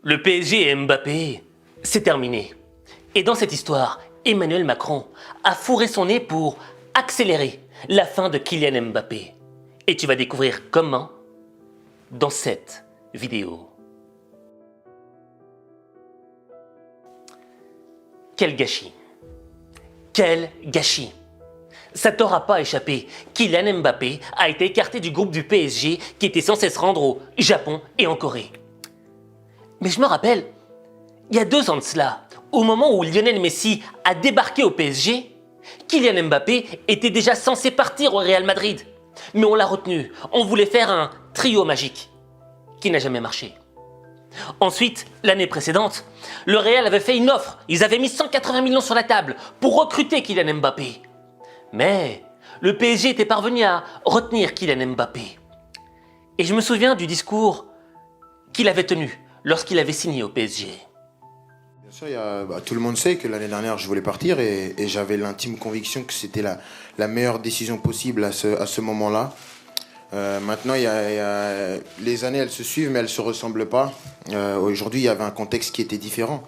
Le PSG et Mbappé, c'est terminé. Et dans cette histoire, Emmanuel Macron a fourré son nez pour accélérer la fin de Kylian Mbappé. Et tu vas découvrir comment dans cette vidéo. Quel gâchis! Quel gâchis! Ça t'aura pas échappé, Kylian Mbappé a été écarté du groupe du PSG qui était censé se rendre au Japon et en Corée. Mais je me rappelle, il y a 2 ans de cela, au moment où Lionel Messi a débarqué au PSG, Kylian Mbappé était déjà censé partir au Real Madrid. Mais on l'a retenu, on voulait faire un trio magique, qui n'a jamais marché. Ensuite, l'année précédente, le Real avait fait une offre, ils avaient mis 180 millions sur la table pour recruter Kylian Mbappé. Mais le PSG était parvenu à retenir Kylian Mbappé. Et je me souviens du discours qu'il avait tenu lorsqu'il avait signé au PSG. Bien sûr, tout le monde sait que l'année dernière, je voulais partir et j'avais l'intime conviction que c'était la meilleure décision possible à ce moment-là. Maintenant, les années, elles se suivent, mais elles ne se ressemblent pas. Aujourd'hui, il y avait un contexte qui était différent.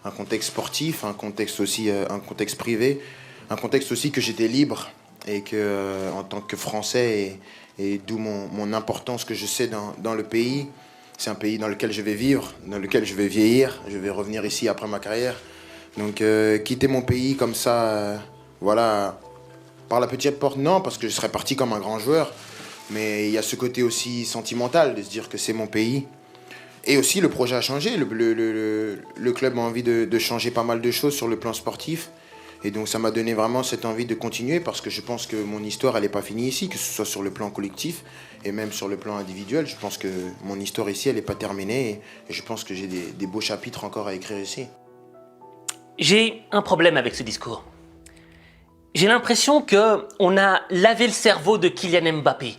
Un contexte sportif, un contexte aussi, un contexte privé, un contexte aussi que j'étais libre et que, en tant que Français, et d'où mon importance que je sais dans le pays. C'est un pays dans lequel je vais vivre, dans lequel je vais vieillir. Je vais revenir ici après ma carrière. Donc, quitter mon pays comme ça, voilà, par la petite porte, non, parce que je serais parti comme un grand joueur. Mais il y a ce côté aussi sentimental de se dire que c'est mon pays. Et aussi, le projet a changé. Le club a envie de changer pas mal de choses sur le plan sportif. Et donc, ça m'a donné vraiment cette envie de continuer parce que je pense que mon histoire, elle n'est pas finie ici, que ce soit sur le plan collectif et même sur le plan individuel. Je pense que mon histoire ici, elle n'est pas terminée et je pense que j'ai des beaux chapitres encore à écrire ici. J'ai un problème avec ce discours. J'ai l'impression qu'on a lavé le cerveau de Kylian Mbappé.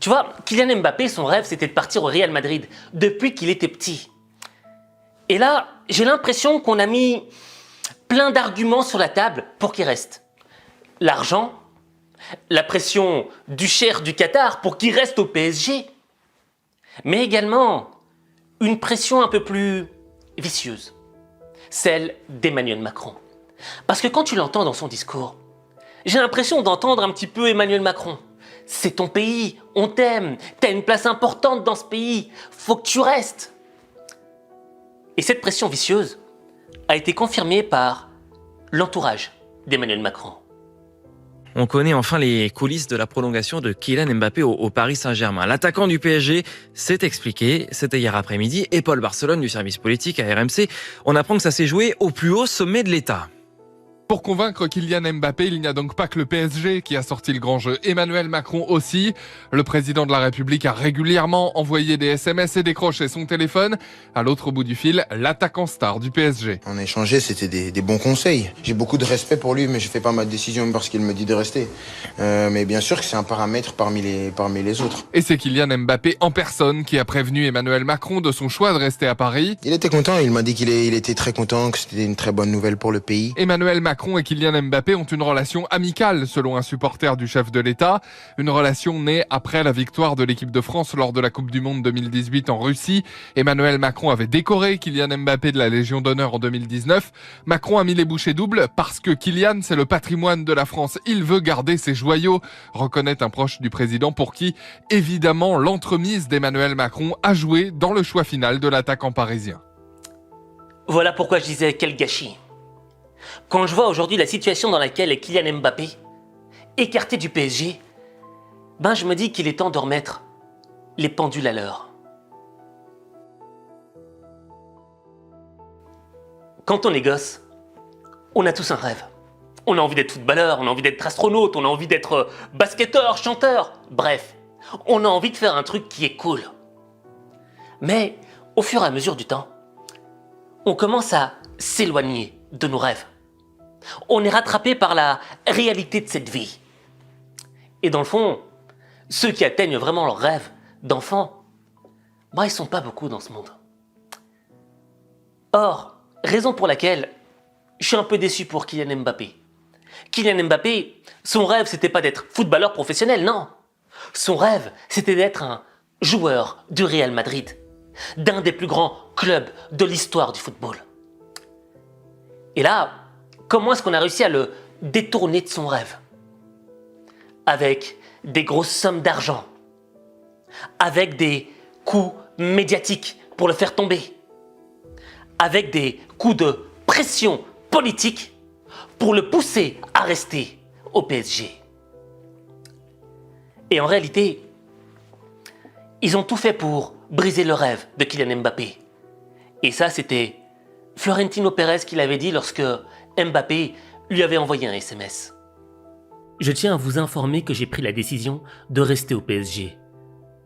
Tu vois, Kylian Mbappé, son rêve, c'était de partir au Real Madrid depuis qu'il était petit. Et là, j'ai l'impression qu'on a mis plein d'arguments sur la table pour qu'il reste. L'argent, la pression du cheikh du Qatar pour qu'il reste au PSG, mais également une pression un peu plus vicieuse, celle d'Emmanuel Macron. Parce que quand tu l'entends dans son discours, j'ai l'impression d'entendre un petit peu Emmanuel Macron. C'est ton pays, on t'aime, t'as une place importante dans ce pays, faut que tu restes. Et cette pression vicieuse a été confirmée par l'entourage d'Emmanuel Macron. On connaît enfin les coulisses de la prolongation de Kylian Mbappé au Paris Saint-Germain. L'attaquant du PSG s'est expliqué, c'était hier après-midi, et Paul Barcelone du service politique à RMC, on apprend que ça s'est joué au plus haut sommet de l'État. Pour convaincre Kylian Mbappé, il n'y a donc pas que le PSG qui a sorti le grand jeu. Emmanuel Macron aussi. Le président de la République a régulièrement envoyé des SMS et décroché son téléphone. À l'autre bout du fil, l'attaquant star du PSG. On a échangé, c'était des bons conseils. J'ai beaucoup de respect pour lui, mais je fais pas ma décision parce qu'il me dit de rester. Mais bien sûr que c'est un paramètre parmi les autres. Et c'est Kylian Mbappé en personne qui a prévenu Emmanuel Macron de son choix de rester à Paris. Il était content, il m'a dit qu'il était très content, que c'était une très bonne nouvelle pour le pays. Emmanuel Macron et Kylian Mbappé ont une relation amicale, selon un supporter du chef de l'État. Une relation née après la victoire de l'équipe de France lors de la Coupe du Monde 2018 en Russie. Emmanuel Macron avait décoré Kylian Mbappé de la Légion d'honneur en 2019. Macron a mis les bouchées doubles parce que Kylian, c'est le patrimoine de la France. Il veut garder ses joyaux, reconnaît un proche du président pour qui, évidemment, l'entremise d'Emmanuel Macron a joué dans le choix final de l'attaquant parisien. Voilà pourquoi je disais quel gâchis. Quand je vois aujourd'hui la situation dans laquelle est Kylian Mbappé, écarté du PSG, je me dis qu'il est temps de remettre les pendules à l'heure. Quand on est gosse, on a tous un rêve. On a envie d'être footballeur, on a envie d'être astronaute, on a envie d'être basketteur, chanteur. Bref, on a envie de faire un truc qui est cool. Mais au fur et à mesure du temps, on commence à s'éloigner de nos rêves. On est rattrapé par la réalité de cette vie. Et dans le fond, ceux qui atteignent vraiment leur rêve d'enfant, ils sont pas beaucoup dans ce monde. Or, raison pour laquelle je suis un peu déçu pour Kylian Mbappé. Kylian Mbappé, son rêve, c'était pas d'être footballeur professionnel, non. Son rêve, c'était d'être un joueur du Real Madrid. d'un des plus grands clubs de l'histoire du football. Et là, comment est-ce qu'on a réussi à le détourner de son rêve? Avec des grosses sommes d'argent, avec des coups médiatiques pour le faire tomber, avec des coups de pression politique pour le pousser à rester au PSG. Et en réalité, ils ont tout fait pour briser le rêve de Kylian Mbappé. Et ça, c'était Florentino Pérez qui l'avait dit lorsque Mbappé lui avait envoyé un SMS. Je tiens à vous informer que j'ai pris la décision de rester au PSG.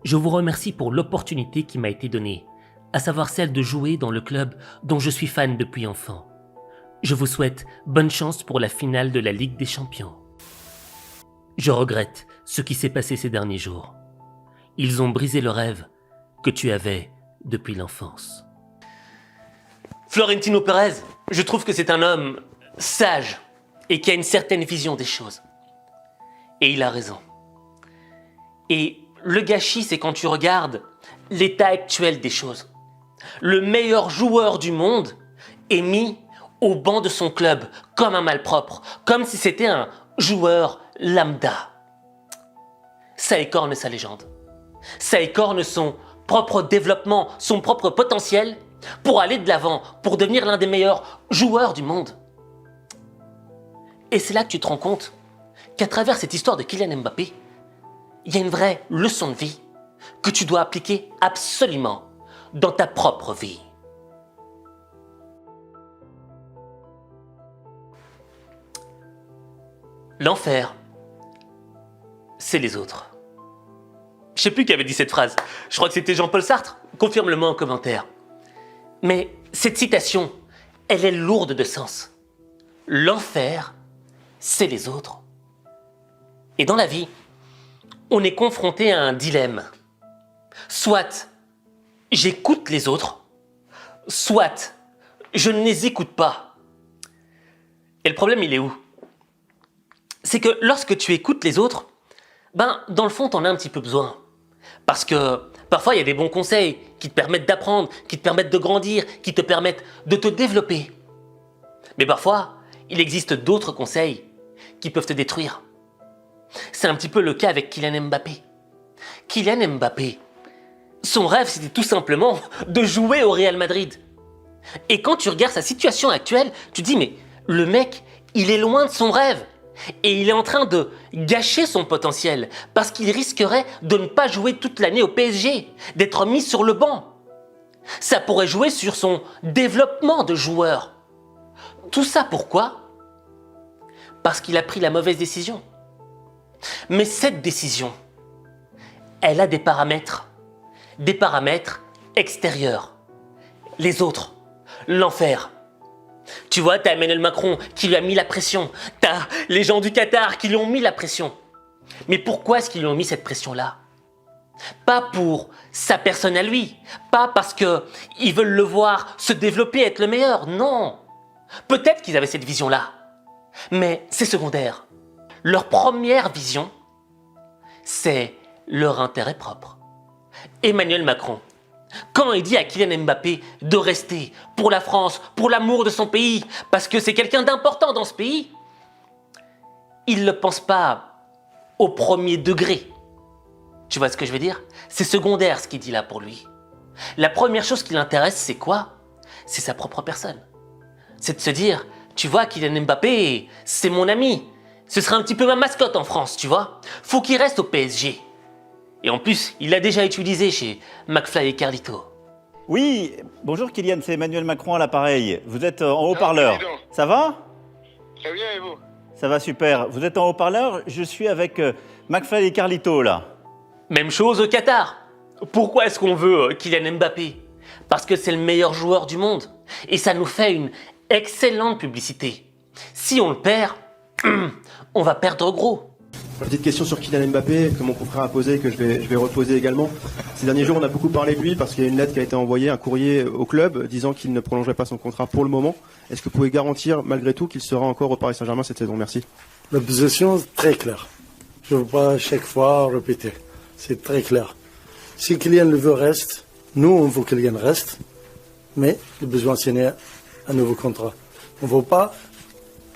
Je vous remercie pour l'opportunité qui m'a été donnée, à savoir celle de jouer dans le club dont je suis fan depuis enfant. Je vous souhaite bonne chance pour la finale de la Ligue des Champions. Je regrette ce qui s'est passé ces derniers jours. Ils ont brisé le rêve que tu avais depuis l'enfance. Florentino Pérez, je trouve que c'est un homme sage et qui a une certaine vision des choses. Et il a raison. Et le gâchis, c'est quand tu regardes l'état actuel des choses. Le meilleur joueur du monde est mis au banc de son club comme un malpropre, comme si c'était un joueur lambda. Ça écorne sa légende. Ça écorne son propre développement, son propre potentiel pour aller de l'avant, pour devenir l'un des meilleurs joueurs du monde. Et c'est là que tu te rends compte qu'à travers cette histoire de Kylian Mbappé, il y a une vraie leçon de vie que tu dois appliquer absolument dans ta propre vie. L'enfer, c'est les autres. Je sais plus qui avait dit cette phrase. Je crois que c'était Jean-Paul Sartre. Confirme-le-moi en commentaire. Mais cette citation, elle est lourde de sens. L'enfer, c'est les autres. Et dans la vie, on est confronté à un dilemme. Soit j'écoute les autres, soit je ne les écoute pas. Et le problème, il est où? C'est que lorsque tu écoutes les autres, dans le fond, t'en as un petit peu besoin. Parce que parfois, il y a des bons conseils qui te permettent d'apprendre, qui te permettent de grandir, qui te permettent de te développer. Mais parfois, il existe d'autres conseils qui peuvent te détruire. C'est un petit peu le cas avec Kylian Mbappé. Kylian Mbappé, son rêve, c'était tout simplement de jouer au Real Madrid. Et quand tu regardes sa situation actuelle, tu te dis, mais le mec, il est loin de son rêve. Et il est en train de gâcher son potentiel parce qu'il risquerait de ne pas jouer toute l'année au PSG, d'être mis sur le banc. Ça pourrait jouer sur son développement de joueur. Tout ça pourquoi? Parce qu'il a pris la mauvaise décision. Mais cette décision, elle a des paramètres extérieurs. Les autres, l'enfer. Tu vois, t'as Emmanuel Macron qui lui a mis la pression. T'as les gens du Qatar qui lui ont mis la pression. Mais pourquoi est-ce qu'ils lui ont mis cette pression-là? Pas pour sa personne à lui. Pas parce qu'ils veulent le voir se développer, être le meilleur. Non. Peut-être qu'ils avaient cette vision-là. Mais c'est secondaire. Leur première vision, c'est leur intérêt propre. Emmanuel Macron, quand il dit à Kylian Mbappé de rester pour la France, pour l'amour de son pays, parce que c'est quelqu'un d'important dans ce pays, il ne le pense pas au premier degré. Tu vois ce que je veux dire? C'est secondaire ce qu'il dit là pour lui. La première chose qui l'intéresse, c'est quoi? C'est sa propre personne. C'est de se dire, tu vois, Kylian Mbappé, c'est mon ami. Ce sera un petit peu ma mascotte en France, tu vois. Faut qu'il reste au PSG. Et en plus, il l'a déjà utilisé chez McFly et Carlito. Oui, bonjour Kylian, c'est Emmanuel Macron à l'appareil. Vous êtes en haut-parleur. Ça va? Très bien, et vous? Ça va super. Vous êtes en haut-parleur, je suis avec McFly et Carlito là. Même chose au Qatar. Pourquoi est-ce qu'on veut Kylian Mbappé? Parce que c'est le meilleur joueur du monde. Et ça nous fait une excellente publicité. Si on le perd, on va perdre gros. Petite question sur Kylian Mbappé que mon confrère a posée, que je vais reposer également. Ces derniers jours, on a beaucoup parlé de lui parce qu'il y a une lettre qui a été envoyée, un courrier au club disant qu'il ne prolongerait pas son contrat pour le moment. Est-ce que vous pouvez garantir malgré tout qu'il sera encore au Paris Saint-Germain cette saison? Merci. La position est très claire. Je ne veux pas à chaque fois répéter. C'est très clair. Si Kylian le veut, reste. Nous, on veut que Kylian reste, mais le besoin, c'est un nouveau contrat. On ne veut pas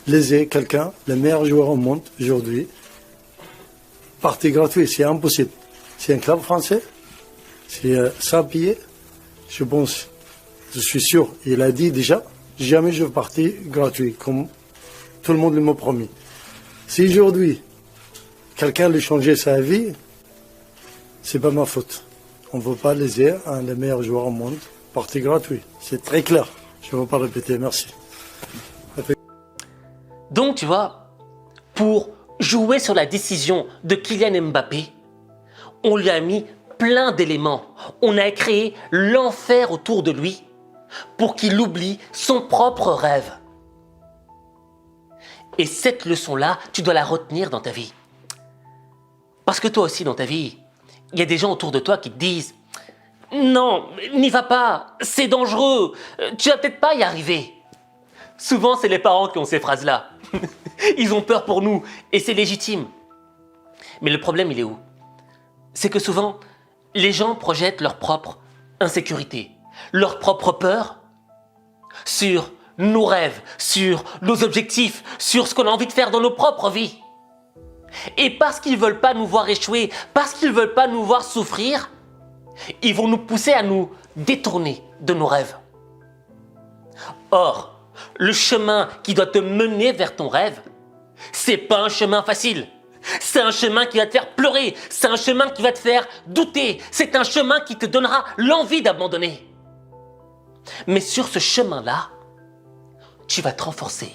léser quelqu'un, le meilleur joueur au monde aujourd'hui, partie gratuite, c'est impossible. C'est un club français, c'est sans payer. Je pense, je suis sûr, il a dit déjà, jamais je vais partir gratuit, comme tout le monde m'a promis. Si aujourd'hui, quelqu'un lui changeait sa vie, c'est pas ma faute. On ne veut pas léser un des meilleurs joueurs au monde, partie gratuit. C'est très clair. Je ne vais pas répéter, merci. Donc, tu vois, pour jouer sur la décision de Kylian Mbappé, on lui a mis plein d'éléments. On a créé l'enfer autour de lui pour qu'il oublie son propre rêve. Et cette leçon-là, tu dois la retenir dans ta vie. Parce que toi aussi, dans ta vie, il y a des gens autour de toi qui te disent « Non, n'y va pas, c'est dangereux, tu vas peut-être pas y arriver. » Souvent, c'est les parents qui ont ces phrases-là. Ils ont peur pour nous et c'est légitime. Mais le problème, il est où? C'est que souvent, les gens projettent leur propre insécurité, leur propre peur sur nos rêves, sur nos objectifs, sur ce qu'on a envie de faire dans nos propres vies. Et parce qu'ils ne veulent pas nous voir échouer, parce qu'ils ne veulent pas nous voir souffrir, ils vont nous pousser à nous détourner de nos rêves. Or, le chemin qui doit te mener vers ton rêve, c'est pas un chemin facile. C'est un chemin qui va te faire pleurer, c'est un chemin qui va te faire douter, c'est un chemin qui te donnera l'envie d'abandonner. Mais sur ce chemin-là, tu vas te renforcer.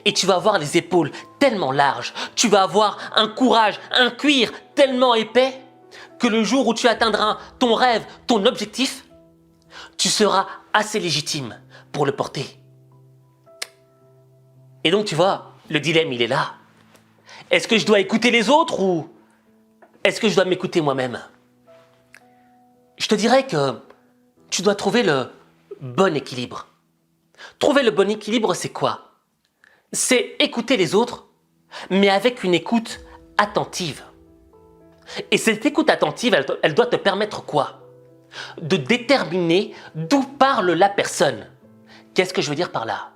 Et tu vas avoir les épaules tellement larges, tu vas avoir un courage, un cuir tellement épais, que le jour où tu atteindras ton rêve, ton objectif, tu seras assez légitime pour le porter. Et donc tu vois, le dilemme il est là. Est-ce que je dois écouter les autres ou est-ce que je dois m'écouter moi-même? Je te dirais que tu dois trouver le bon équilibre. Trouver le bon équilibre, c'est quoi? C'est écouter les autres, mais avec une écoute attentive. Et cette écoute attentive, elle doit te permettre quoi? De déterminer d'où parle la personne. Qu'est-ce que je veux dire par là?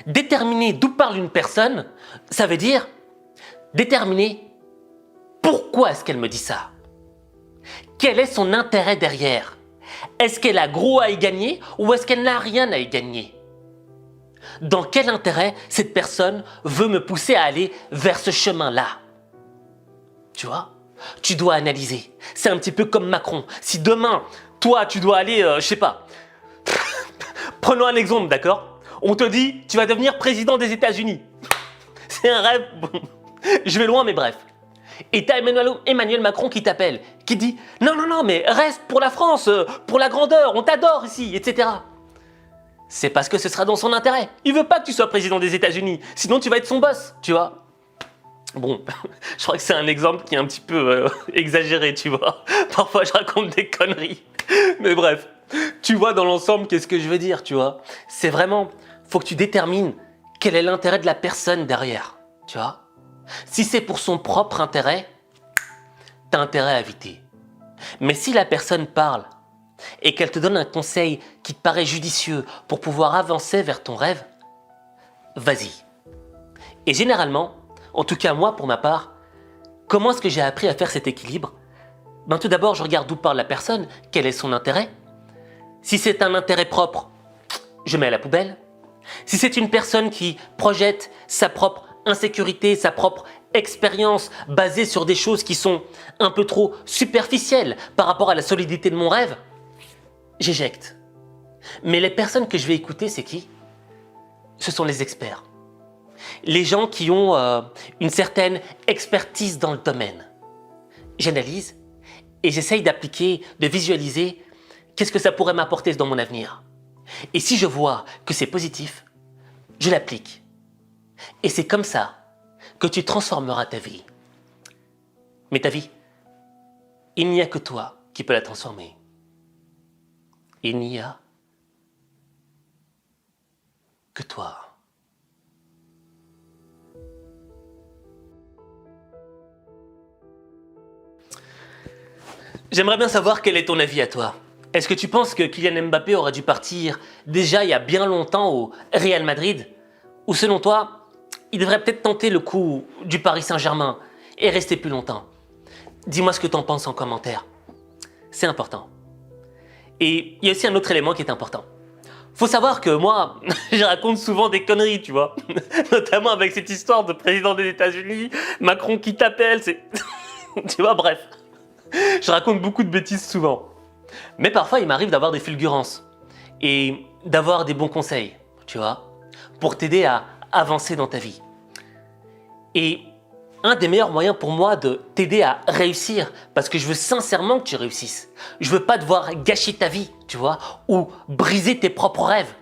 Déterminer d'où parle une personne, ça veut dire déterminer pourquoi est-ce qu'elle me dit ça. Quel est son intérêt derrière? Est-ce qu'elle a gros à y gagner ou est-ce qu'elle n'a rien à y gagner? Dans quel intérêt cette personne veut me pousser à aller vers ce chemin-là? Tu vois? Tu dois analyser. C'est un petit peu comme Macron. Si demain, toi, tu dois aller, je sais pas. Prenons un exemple, d'accord? On te dit, tu vas devenir président des États-Unis. C'est un rêve. Je vais loin, mais bref. Et t'as Emmanuel Macron qui t'appelle, qui dit « Non, non, non, mais reste pour la France, pour la grandeur, on t'adore ici, etc. » C'est parce que ce sera dans son intérêt. Il veut pas que tu sois président des États-Unis, sinon tu vas être son boss, tu vois. Bon, je crois que c'est un exemple qui est un petit peu exagéré, tu vois. Parfois, je raconte des conneries. Mais bref, tu vois dans l'ensemble qu'est-ce que je veux dire, tu vois. C'est vraiment, faut que tu détermines quel est l'intérêt de la personne derrière, tu vois. Si c'est pour son propre intérêt, t'as intérêt à éviter. Mais si la personne parle et qu'elle te donne un conseil qui te paraît judicieux pour pouvoir avancer vers ton rêve, vas-y. Et généralement, en tout cas moi pour ma part, comment est-ce que j'ai appris à faire cet équilibre? Ben, tout d'abord, je regarde d'où parle la personne, quel est son intérêt. Si c'est un intérêt propre, je mets à la poubelle. Si c'est une personne qui projette sa propre insécurité, sa propre expérience basée sur des choses qui sont un peu trop superficielles par rapport à la solidité de mon rêve, j'éjecte. Mais les personnes que je vais écouter, c'est qui? Ce sont les experts. Les gens qui ont une certaine expertise dans le domaine. J'analyse et j'essaye d'appliquer, de visualiser qu'est-ce que ça pourrait m'apporter dans mon avenir. Et si je vois que c'est positif, je l'applique. Et c'est comme ça que tu transformeras ta vie. Mais ta vie, il n'y a que toi qui peux la transformer. Il n'y a que toi. J'aimerais bien savoir quel est ton avis à toi. Est-ce que tu penses que Kylian Mbappé aurait dû partir déjà il y a bien longtemps au Real Madrid? Ou selon toi, il devrait peut-être tenter le coup du Paris Saint-Germain et rester plus longtemps? Dis-moi ce que t'en penses en commentaire. C'est important. Et il y a aussi un autre élément qui est important. Faut savoir que moi, je raconte souvent des conneries, tu vois. Notamment avec cette histoire de président des États-Unis, Macron qui t'appelle, c'est... tu vois, bref. Je raconte beaucoup de bêtises souvent. Mais parfois, il m'arrive d'avoir des fulgurances. Et d'avoir des bons conseils, tu vois, pour t'aider à avancer dans ta vie. Et un des meilleurs moyens pour moi de t'aider à réussir, parce que je veux sincèrement que tu réussisses. Je veux pas devoir gâcher ta vie, tu vois, ou briser tes propres rêves.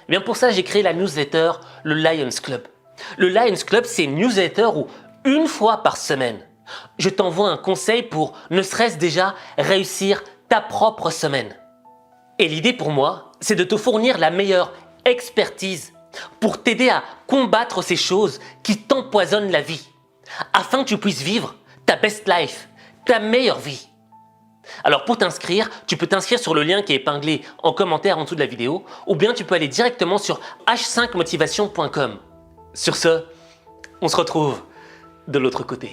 Eh bien pour ça, j'ai créé la newsletter, le Lions Club. Le Lions Club, c'est une newsletter où une fois par semaine, je t'envoie un conseil pour ne serait-ce déjà réussir ta propre semaine. Et l'idée pour moi, c'est de te fournir la meilleure expertise pour t'aider à combattre ces choses qui t'empoisonnent la vie, afin que tu puisses vivre ta best life, ta meilleure vie. Alors pour t'inscrire, tu peux t'inscrire sur le lien qui est épinglé en commentaire en dessous de la vidéo, ou bien tu peux aller directement sur h5motivation.com. Sur ce, on se retrouve de l'autre côté.